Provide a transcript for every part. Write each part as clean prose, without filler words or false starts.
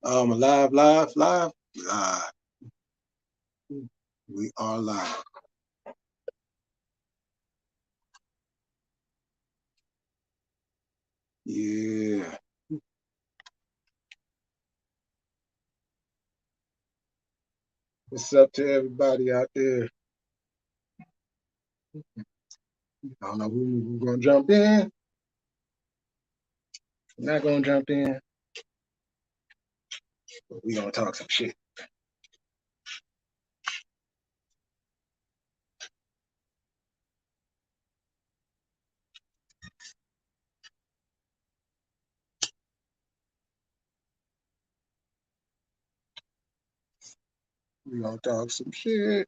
Live, live, live, live. We are live. Yeah. What's up to everybody out there? I don't know who's gonna jump in. I'm not gonna jump in. But we gonna talk some shit. We gonna talk some shit.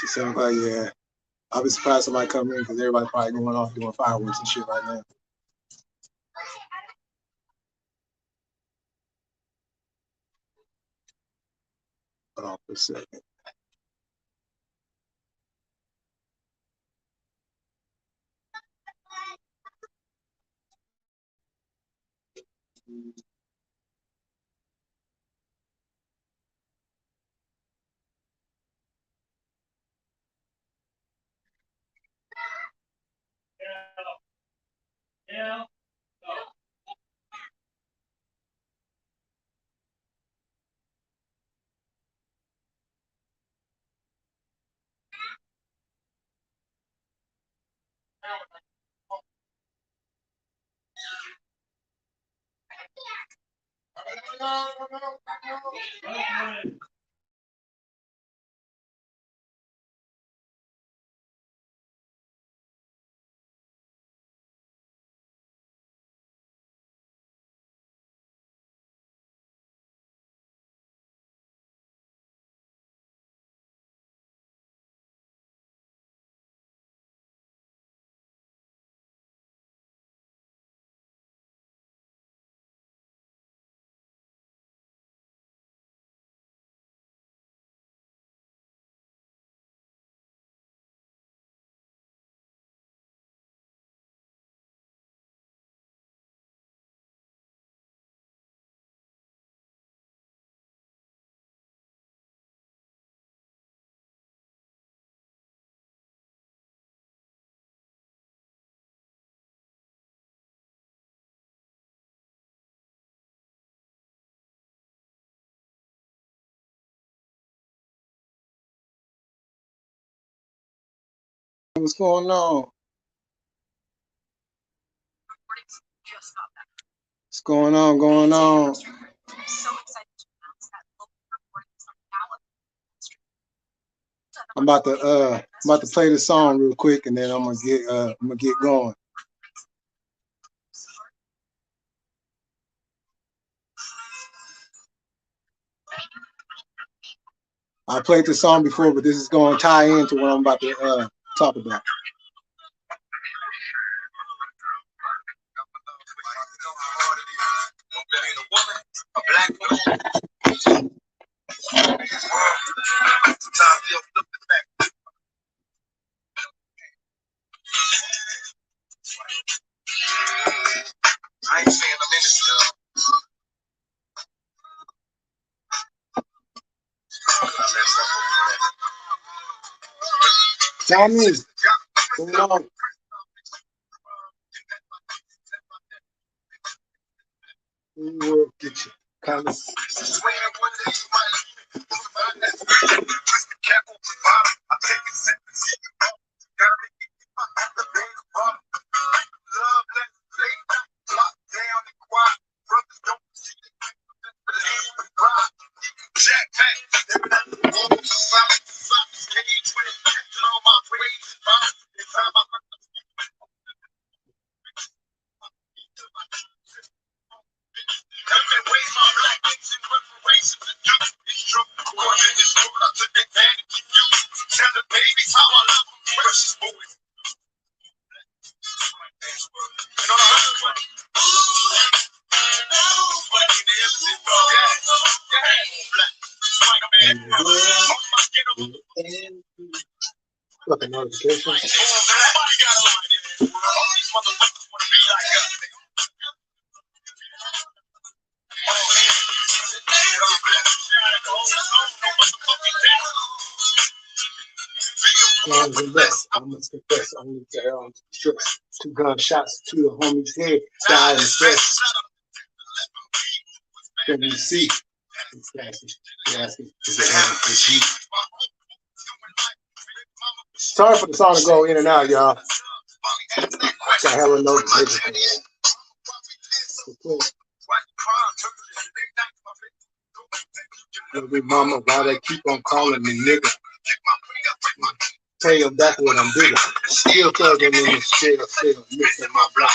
She sounds like, yeah. I'll be surprised somebody come in because everybody probably going off doing fireworks and shit right now. Hold on for a second. Yeah. What's going on? What's going on? Going on? I'm about to play the song real quick and then I'm gonna get going. I played this song before, but this is going to tie into what I'm about to talk about. ain't saying I'm in this Tommy, come on. We will get you. Comments. Fucking notifications. I must confess, only strips 2 gunshots to the homie's head, died in stress. Then you see, sorry for the song to go in and out, y'all. Got hella notifications. Big mama, why they keep on calling me nigga? Tell them back what I'm digging. Still thugging in the still mixing my block.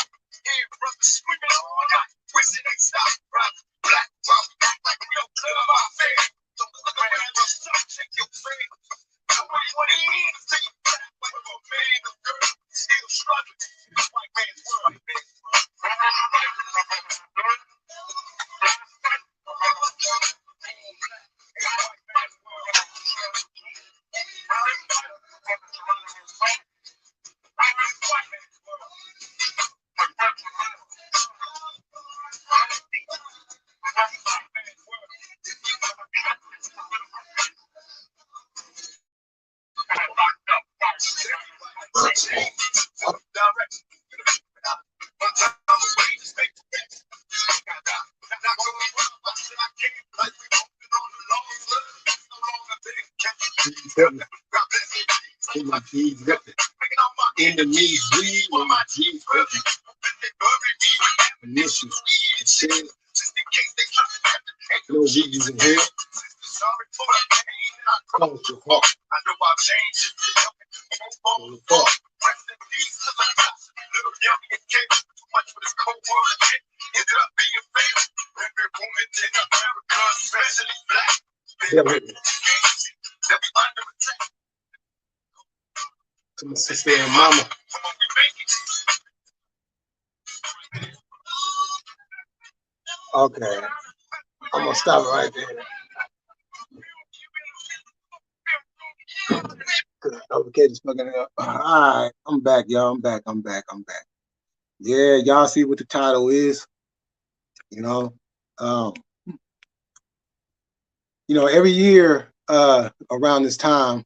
My G's ripping. Enemies bleed when my G's ripping. Initials, shit. No G's in here. Culture, fuck. To my sister and mama. Okay, I'm gonna stop right there. Okay, just fucking up. All right, I'm back, y'all. I'm back. Yeah, y'all see what the title is. You know, every year around this time,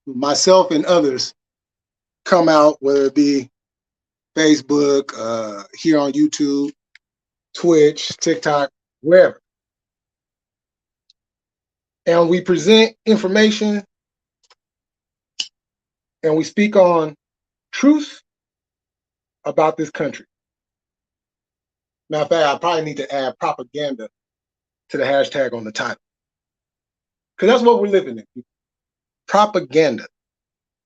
myself and others come out, whether it be Facebook, here on YouTube, Twitch, TikTok, wherever. And we present information and we speak on truth about this country. Matter of fact, I probably need to add propaganda to the hashtag on the title. Because that's what we're living in. Propaganda.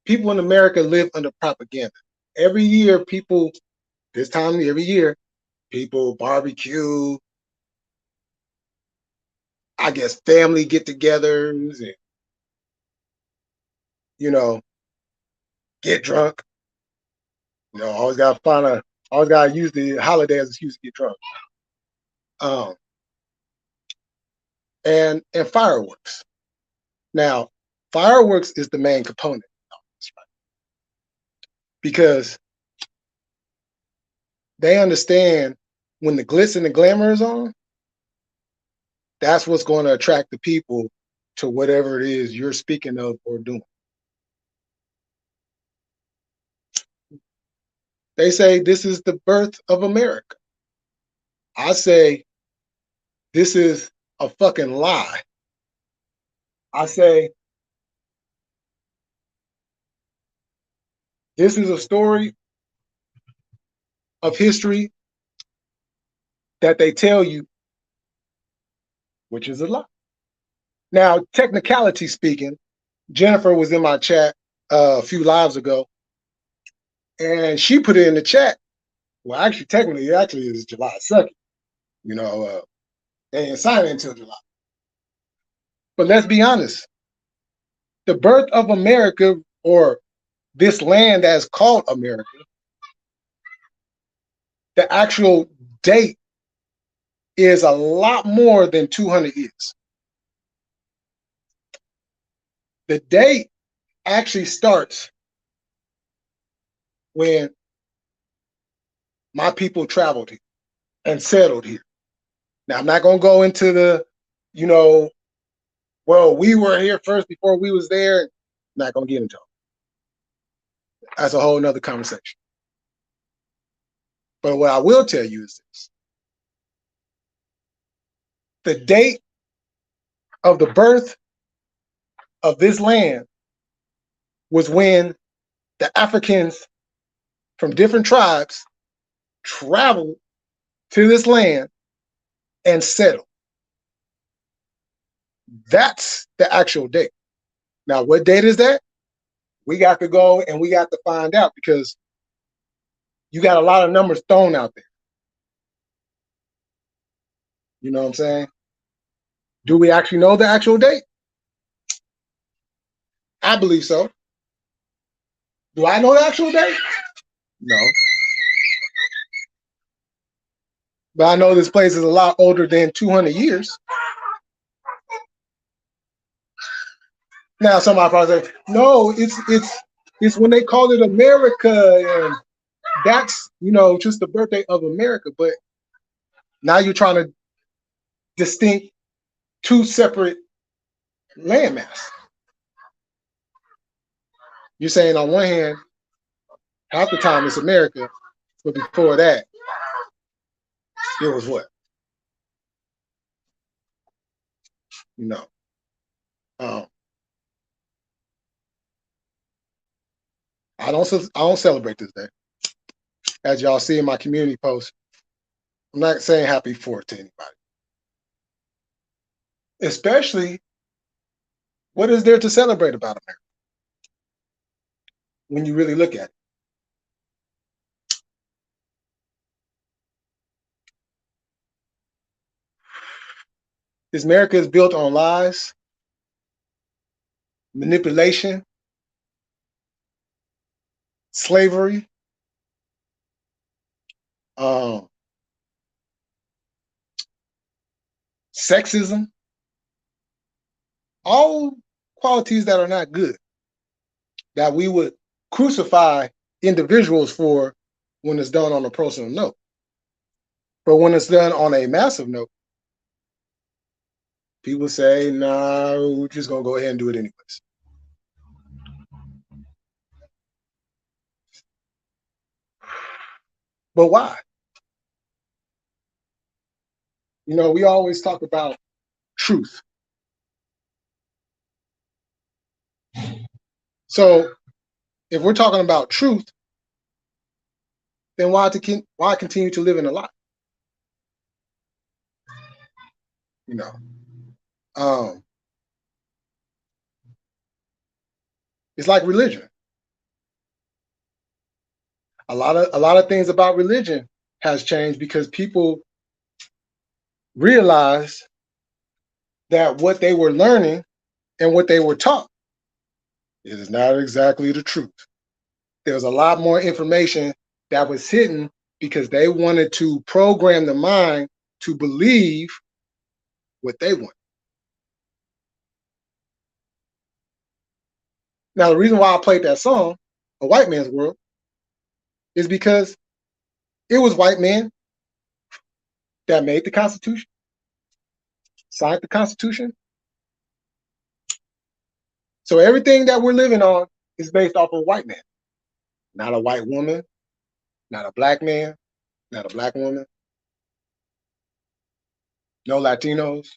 People in America live under propaganda. Every year, this time every year, people barbecue, I guess family get-togethers, and, get drunk. Always gotta use the holiday as an excuse to get drunk. And fireworks. Now, fireworks is the main component because They understand when the glitz and the glamour is on, that's what's going to attract the people to whatever it is you're speaking of or doing. They say this is the birth of America. I say this is a fucking lie. I say this is a story of history that they tell you, which is a lie. Now, technicality speaking, Jennifer was in my chat a few lives ago, and she put it in the chat. Well, actually, technically, it is July 2nd. You know, they didn't sign it until July. But let's be honest. The birth of America, or this land that's called America, the actual date is a lot more than 200 years. The date actually starts when my people traveled here and settled here. Now, I'm not going to go into the, well, we were here first before we was there. I'm not going to get into it. That's a whole nother conversation. But what I will tell you is this. The date of the birth of this land was when the Africans from different tribes traveled to this land and settled. That's the actual date. Now, what date is that? We got to go and we got to find out, because you got a lot of numbers thrown out there. You know what I'm saying? Do we actually know the actual date? I believe so. Do I know the actual date? No. But I know this place is a lot older than 200 years. Now, somebody probably say, no, it's when they call it America, and that's, just the birthday of America. But now you're trying to distinct two separate landmass. You're saying on one hand, half the time it's America, but before that, it was what? I don't celebrate this day. As y'all see in my community post, I'm not saying happy 4th to anybody. Especially, what is there to celebrate about America when you really look at it? This America is built on lies, manipulation, slavery, sexism, all qualities that are not good, that we would crucify individuals for when it's done on a personal note. But when it's done on a massive note, people say, nah, we're just going to go ahead and do it anyways. But why? We always talk about truth. So if we're talking about truth, then why continue to live in a lie? It's like religion. A lot of things about religion has changed because people realized that what they were learning and what they were taught is not exactly the truth. There's a lot more information that was hidden because they wanted to program the mind to believe what they want. Now, the reason why I played that song, A White Man's World, is because It was white men that made the Constitution, signed the Constitution. So everything that we're living on is based off of a white man, not a white woman, not a black man, not a black woman, no Latinos,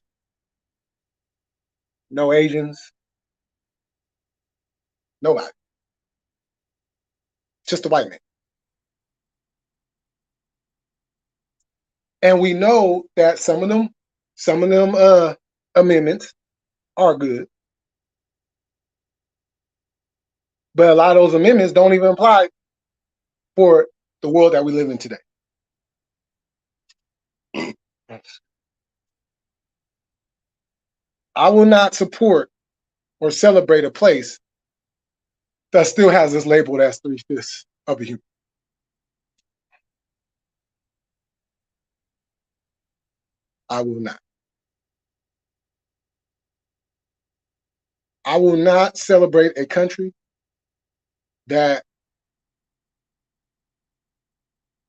no Asians, nobody. Just a white man. And we know that some of them amendments are good. But a lot of those amendments don't even apply for the world that we live in today. I will not support or celebrate a place that still has this labeled as 3/5 of a human. I will not. I will not celebrate a country that,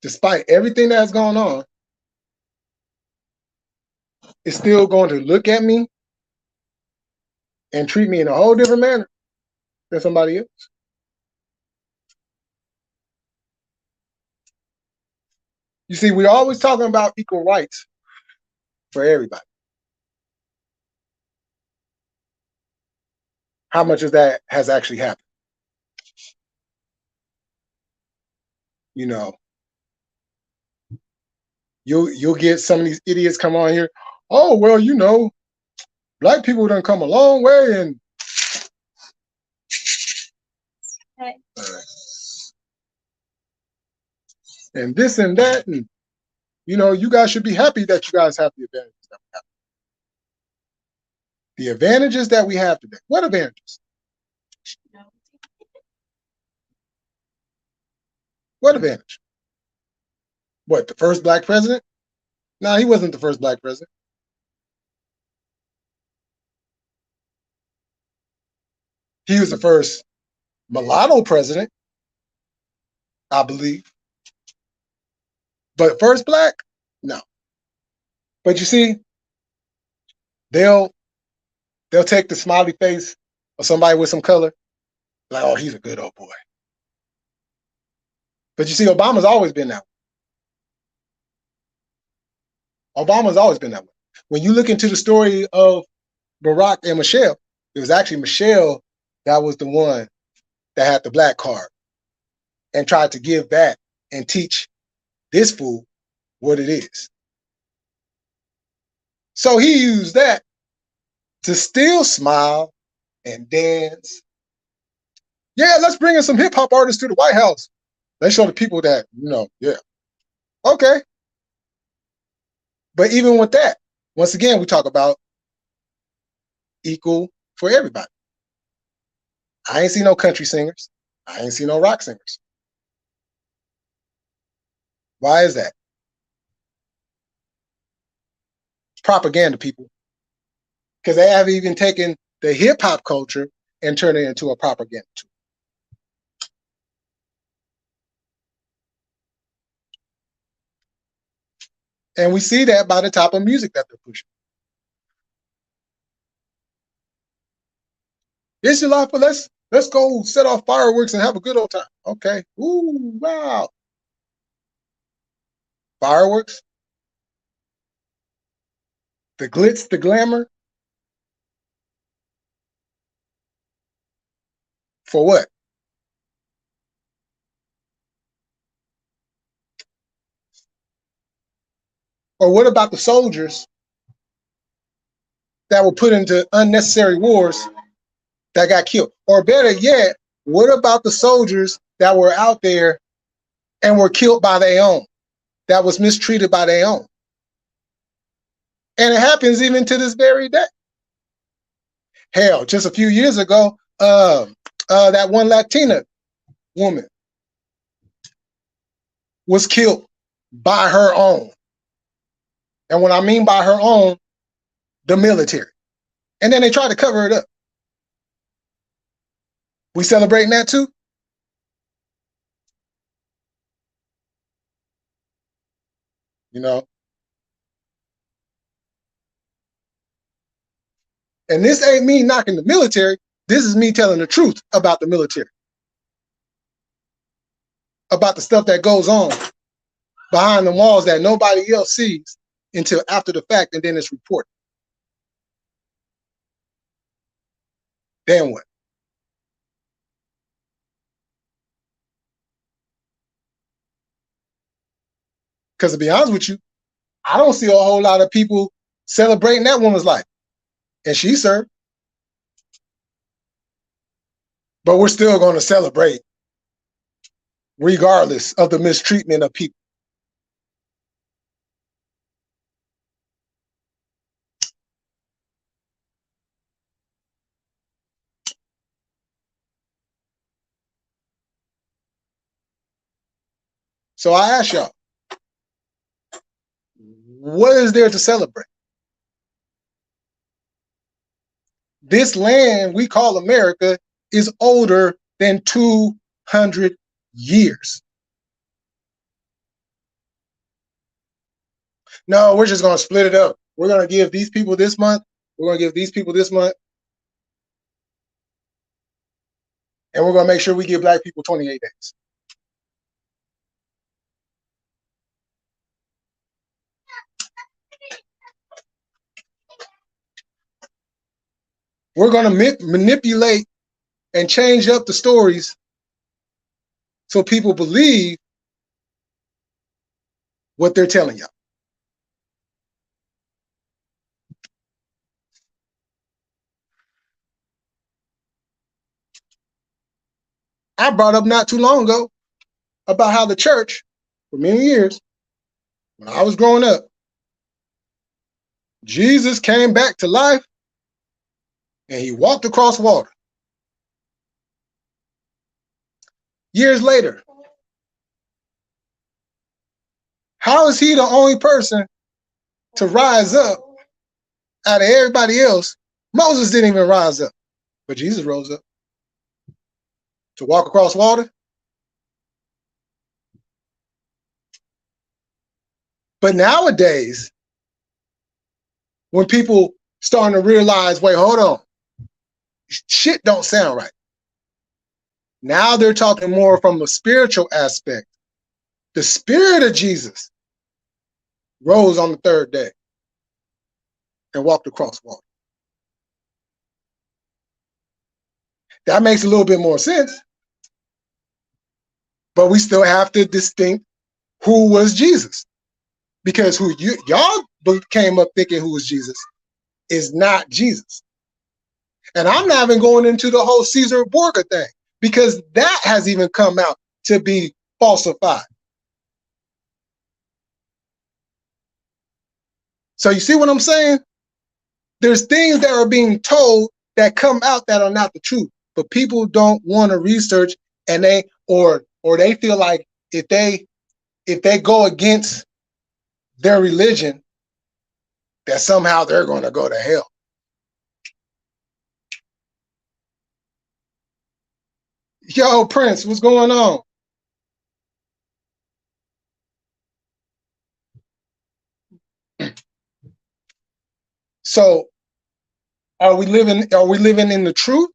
despite everything that's gone on, is still going to look at me and treat me in a whole different manner than somebody else. You see, we're always talking about equal rights for everybody. How much of that has actually happened? You know, you'll get some of these idiots come on here. Oh, well, you know, black people done come a long way, and right. And this and that, and you know, you guys should be happy that you guys have the advantages that we have. The advantages that we have today. What advantages? No. What advantage? What, the first black president? No, he wasn't the first black president. He was the first mulatto president, I believe. But first black? No. But you see, they'll take the smiley face of somebody with some color, like, oh, he's a good old boy. But you see, Obama's always been that way. Obama's always been that way. When you look into the story of Barack and Michelle, it was actually Michelle that was the one that had the black card and tried to give that and teach this fool what it is. So he used that to still smile and dance. Yeah, let's bring in some hip hop artists to the White House. Let's show the people that, you know, yeah. Okay. But even with that, once again, we talk about equal for everybody. I ain't seen no country singers. I ain't seen no rock singers. Why is that? It's propaganda, people. Because they have even taken the hip hop culture and turned it into a propaganda tool. And we see that by the type of music that they're pushing. It's your life, but let's go set off fireworks and have a good old time. Okay. Ooh, wow. Fireworks. The glitz, the glamour. For what? Or what about the soldiers that were put into unnecessary wars that got killed? Or better yet, what about the soldiers that were out there and were killed by their own, that was mistreated by their own? And it happens even to this very day. Hell, just a few years ago, that one Latina woman was killed by her own. And what I mean by her own, the military. And then they tried to cover it up. We celebrating that too? you know. And this ain't me knocking the military. This is me telling the truth about the military, about the stuff that goes on behind the walls that nobody else sees until after the fact, and then it's reported. Then what? Because to be honest with you, I don't see a whole lot of people celebrating that woman's life. And she served. But we're still going to celebrate regardless of the mistreatment of people. So I ask y'all, what is there to celebrate? This land we call America is older than 200 years. No, we're just going to split it up. We're going to give these people this month. We're going to give these people this month. And we're going to make sure we give black people 28 days. We're going to manipulate and change up the stories so people believe what they're telling y'all. I brought up not too long ago about how the church, for many years, when I was growing up, Jesus came back to life and he walked across water. Years later, how is he the only person to rise up out of everybody else? Moses didn't even rise up, but Jesus rose up to walk across water. But nowadays, when people starting to realize, wait, hold on, shit don't sound right. Now they're talking more from a spiritual aspect. The spirit of Jesus rose on the third day and walked across water. That makes a little bit more sense. But we still have to distinct who was Jesus. Because who y'all came up thinking who was Jesus is not Jesus. And I'm not even going into the whole Caesar Borgia thing, because that has even come out to be falsified. So you see what I'm saying? There's things that are being told that come out that are not the truth, but people don't want to research, and they or they feel like if they go against their religion, that somehow they're going to go to hell. Yo, Prince, what's going on? So are we living in the truth,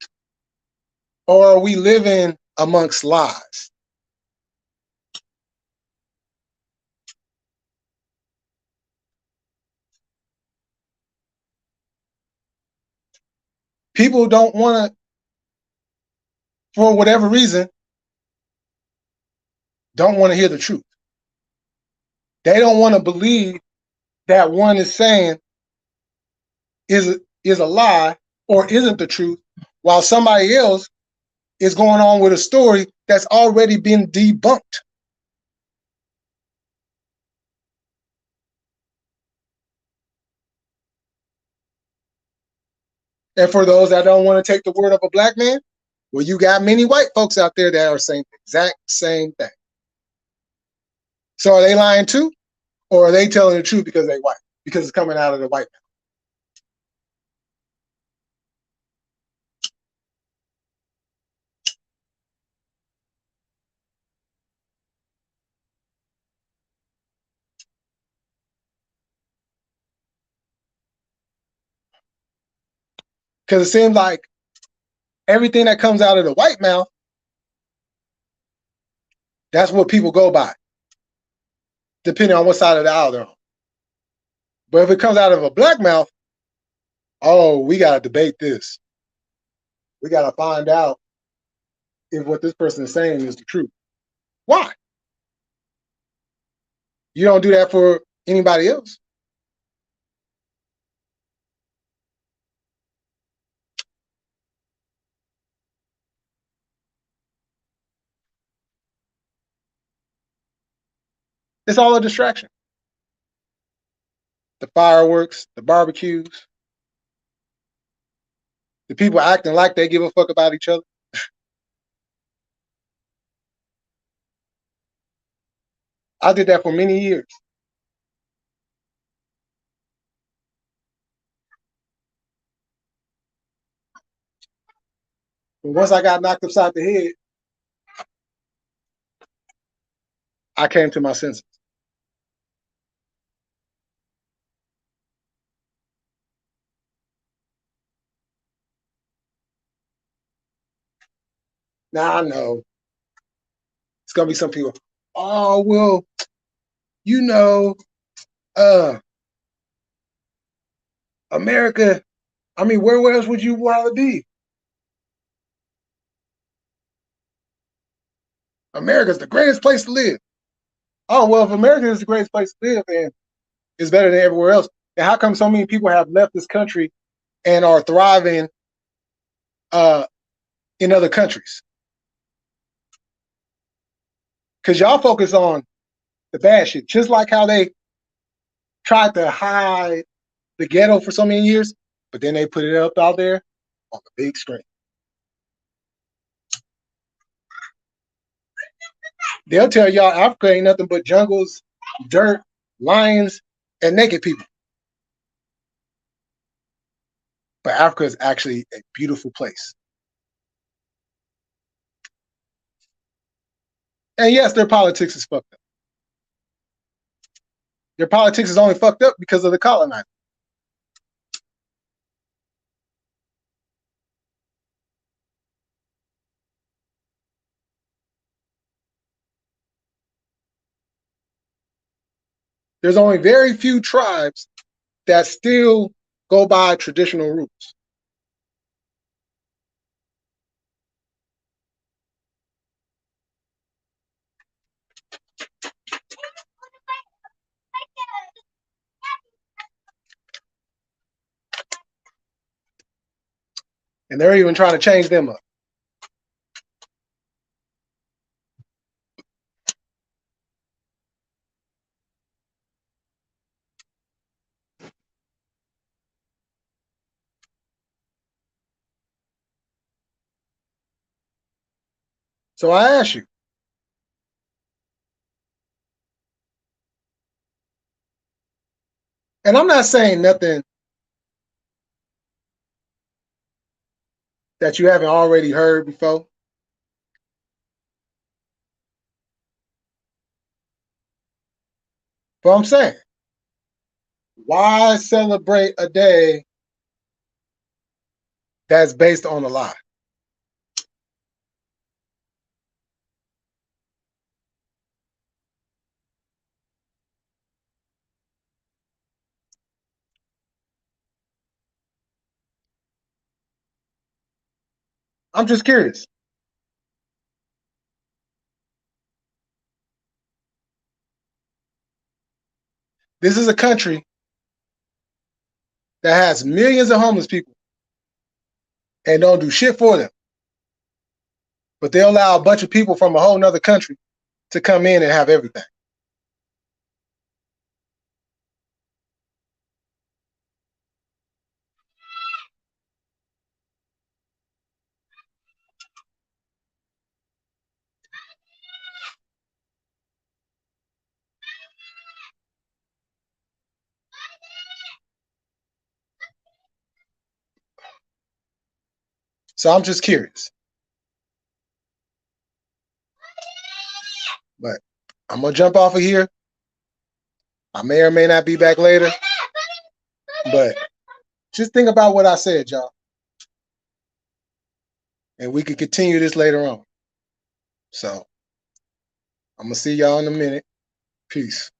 or are we living amongst lies? People don't want to, for whatever reason, don't want to hear the truth. They don't want to believe that one is saying is a lie or isn't the truth, while somebody else is going on with a story that's already been debunked. And for those that don't want to take the word of a black man, well, you got many white folks out there that are saying the exact same thing. So are they lying too? Or are they telling the truth because they white? Because it's coming out of the white man? Because it seems like everything that comes out of the white mouth, that's what people go by, depending on what side of the aisle they're on. But if it comes out of a black mouth, oh, we got to debate this. We got to find out if what this person is saying is the truth. Why? You don't do that for anybody else. It's all a distraction. The fireworks, the barbecues, the people acting like they give a fuck about each other. I did that for many years. And once I got knocked upside the head, I came to my senses. Now I know it's gonna be some people. Oh well, you know, America. I mean, where else would you want to be? America's the greatest place to live. Oh well, if America is the greatest place to live and it's better than everywhere else, then how come so many people have left this country and are thriving uh, in other countries? Because y'all focus on the bad shit, just like how they tried to hide the ghetto for so many years, but then they put it up out there on the big screen. They'll tell y'all Africa ain't nothing but jungles, dirt, lions, and naked people. But Africa is actually a beautiful place. And yes, their politics is fucked up. Their politics is only fucked up because of the colonizer. There's only very few tribes that still go by traditional rules. And they're even trying to change them up. So I ask you, and I'm not saying nothing that you haven't already heard before. But I'm saying, why celebrate a day that's based on a lie? I'm just curious. This is a country that has millions of homeless people and don't do shit for them. But they allow a bunch of people from a whole nother country to come in and have everything. So I'm just curious. But I'm gonna jump off of here. I may or may not be back later. But just think about what I said, y'all. and we can continue this later on. So I'm gonna see y'all in a minute. Peace.